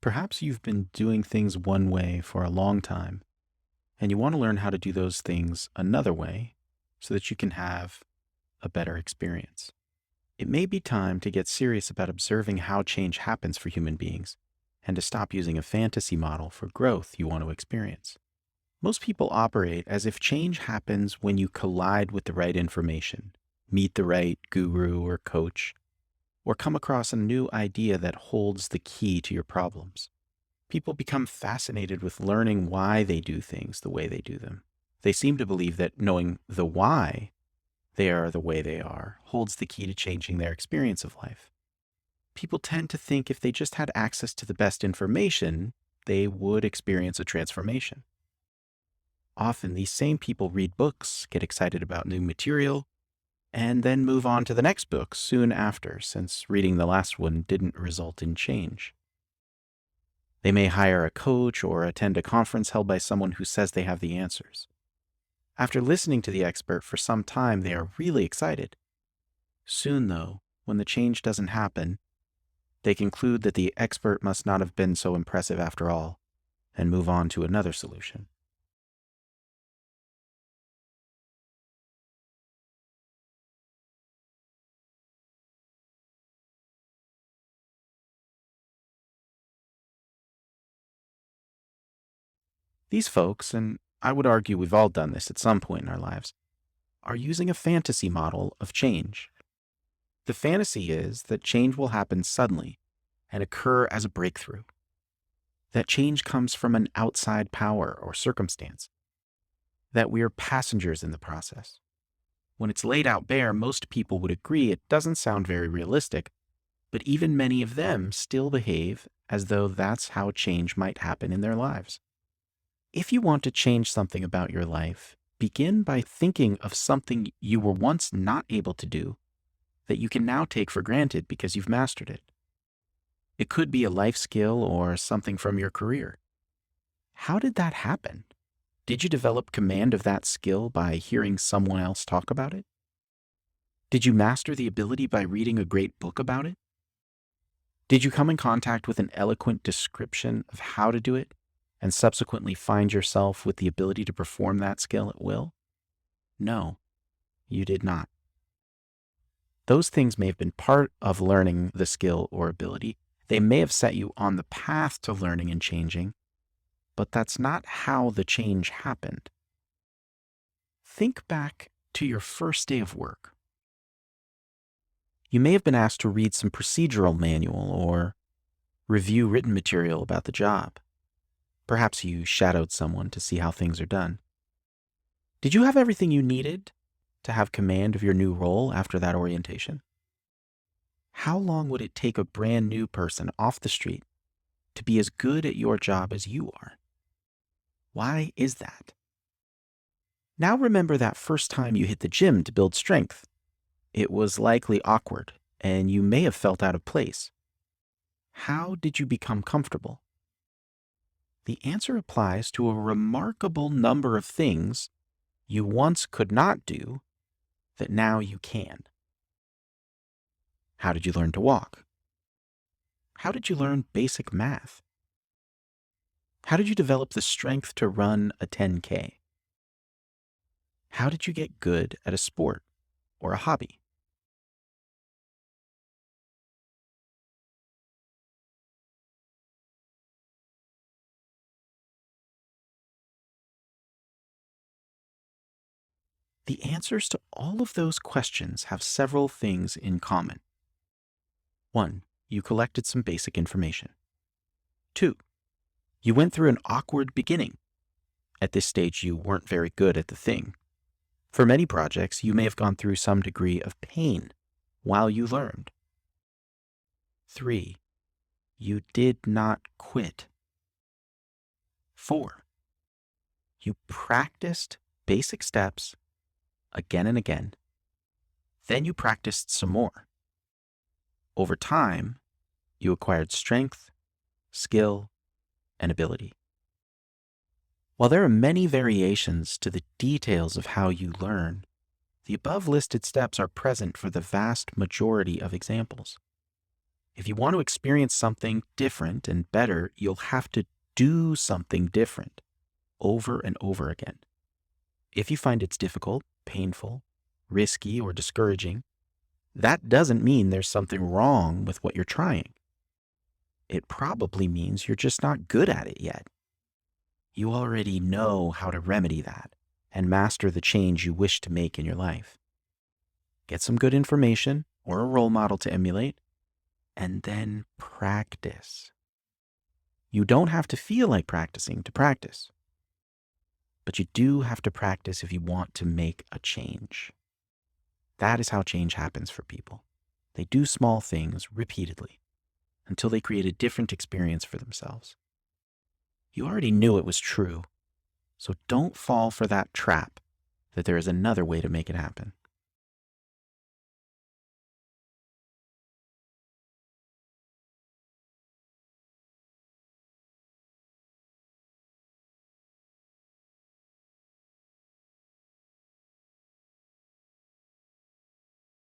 Perhaps you've been doing things one way for a long time, and you want to learn how to do those things another way so that you can have a better experience. It may be time to get serious about observing how change happens for human beings and to stop using a fantasy model for growth you want to experience. Most people operate as if change happens when you collide with the right information, meet the right guru or coach, or come across a new idea that holds the key to your problems. People become fascinated with learning why they do things the way they do them. They seem to believe that knowing the why they are the way they are holds the key to changing their experience of life. People tend to think if they just had access to the best information, they would experience a transformation. Often, these same people read books, get excited about new material, and then move on to the next book soon after, since reading the last one didn't result in change. They may hire a coach or attend a conference held by someone who says they have the answers. After listening to the expert for some time, they are really excited. Soon, though, when the change doesn't happen, they conclude that the expert must not have been so impressive after all, and move on to another solution. These folks, and I would argue we've all done this at some point in our lives, are using a fantasy model of change. The fantasy is that change will happen suddenly and occur as a breakthrough. That change comes from an outside power or circumstance. That we are passengers in the process. When it's laid out bare, most people would agree it doesn't sound very realistic, but even many of them still behave as though that's how change might happen in their lives. If you want to change something about your life, begin by thinking of something you were once not able to do that you can now take for granted because you've mastered it. It could be a life skill or something from your career. How did that happen? Did you develop command of that skill by hearing someone else talk about it? Did you master the ability by reading a great book about it? Did you come in contact with an eloquent description of how to do it and subsequently find yourself with the ability to perform that skill at will? No, you did not. Those things may have been part of learning the skill or ability. They may have set you on the path to learning and changing, but that's not how the change happened. Think back to your first day of work. You may have been asked to read some procedural manual or review written material about the job. Perhaps you shadowed someone to see how things are done. Did you have everything you needed to have command of your new role after that orientation? How long would it take a brand new person off the street to be as good at your job as you are? Why is that? Now remember that first time you hit the gym to build strength. It was likely awkward, and you may have felt out of place. How did you become comfortable? The answer applies to a remarkable number of things you once could not do that now you can. How did you learn to walk? How did you learn basic math? How did you develop the strength to run a 10K? How did you get good at a sport or a hobby? The answers to all of those questions have several things in common. 1. You collected some basic information. 2. You went through an awkward beginning. At this stage, you weren't very good at the thing. For many projects, you may have gone through some degree of pain while you learned. 3. You did not quit. 4. You practiced basic steps again and again. Then you practiced some more. Over time, you acquired strength, skill, and ability. While there are many variations to the details of how you learn, the above listed steps are present for the vast majority of examples. If you want to experience something different and better, you'll have to do something different over and over again. If you find it's difficult, painful, risky, or discouraging, that doesn't mean there's something wrong with what you're trying. It probably means you're just not good at it yet. You already know how to remedy that and master the change you wish to make in your life. Get some good information or a role model to emulate, and then practice. You don't have to feel like practicing to practice, but you do have to practice if you want to make a change. That is how change happens for people. They do small things repeatedly until they create a different experience for themselves. You already knew it was true, so don't fall for that trap that there is another way to make it happen.